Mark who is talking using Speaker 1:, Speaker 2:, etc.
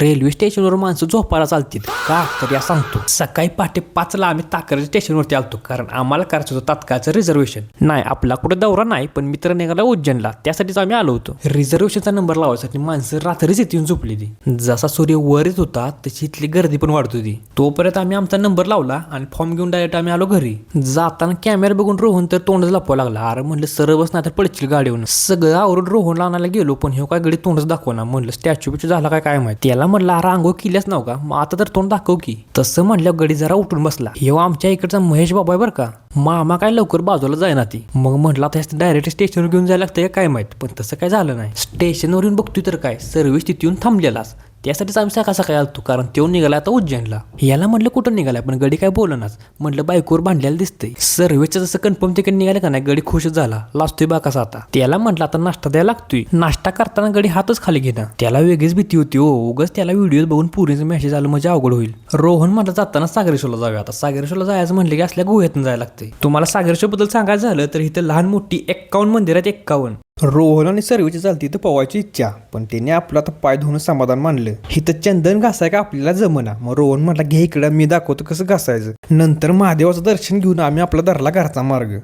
Speaker 1: Railway स्टेशनवर माणसं झोपायला चालतील का तर या सांगतो. सकाळी पहाटे 5ला आम्ही ताकरे स्टेशनवरती आलतो कारण आम्हाला करायचं होतं तात्काळचं रिझर्वेशन. नाही आपला कुठे दौरा नाही पण मित्र निघाला उज्जैनला त्यासाठीच आम्ही आलो होतो. रिझर्वेशनचा नंबर लावायसाठी माणसं रात्रीच येऊन झोपली ती. जसा सूर्य वर येत होता तशी इथली गर्दी पण वाढत होती. तोपर्यंत आम्ही आमचा नंबर लावला आणि फॉर्म घेऊन डायरेक्ट आम्ही आलो घरी. जाताना कॅमेरा बघून रोहन तर तोंडच लपवा लागला. अरे म्हणलं सरळ बस नाही तर पडशील गाडीवरून. सगळं आवरून रोहनला आणायला गेलो पण हे काय गडी तोंडच दाखवणार. म्हणलं स्टॅच्यू बिच्यू झाला काय माहिती. त्याला म्हणलं अरे आंघोळ केल्याच नाव का मग आता तर तोंड दाखव की. तसं म्हणलं गडी जरा उठून बसला. हे आमच्या इकडचा महेश बाबा आहे बरं का. मामा काय लवकर बाजूला जायना ती. मग म्हटलं आता डायरेक्ट स्टेशनवर घेऊन जायला लागतं काय माहित पण तसं काय झालं नाही. स्टेशनवर येऊन बघतोय तर काय सर्व्हिस तिथे येऊन थांबलेलाच. त्यासाठीच आम्ही सकाळ सकाळी आलतो कारण तो निघाला आता उज्जैनला. याला म्हटलं कुठं निघालाय पण गडी काय बोलनाच. म्हटलं बायकोवर भांडलेलं दिसतंय. सर्व्हिसचं जसं कन्फर्म तिकडे निघालं का नाही गडी खुशच झाला. लाजतोय बा कसा आता. त्याला म्हटलं आता नाश्ता द्यायला लागतोय. नाश्ता करताना गडी हातच खाली घेणं त्याला वेगळीच भीती होती हो. उगाच त्याला व्हिडिओ बघून पुरीचं मेसेज आलं म्हणजे अवघड होईल. रोहन म्हटलं जाताना सागरेश्वरला जाऊया. आता सागरेश्वरला जायचं म्हटलं की असल्या गुहेतून जायला लागतंय. तुम्हाला सागरेश्वर बद्दल सांगायचं झालं तर इथं लहान मोठी 51 मंदिर आहेत 51. रोहन आणि सर्वेची चालती तर पवायची इच्छा पण त्याने आपलं आता पाय धुवून समाधान मानलं. इथं चंदन घासाय का आपल्याला जमना. मग रोहन म्हटलं घे इकडं मी दाखवतो कसं घासायचं. नंतर महादेवाचं दर्शन घेऊन आम्ही आपला धरला घरचा मार्ग.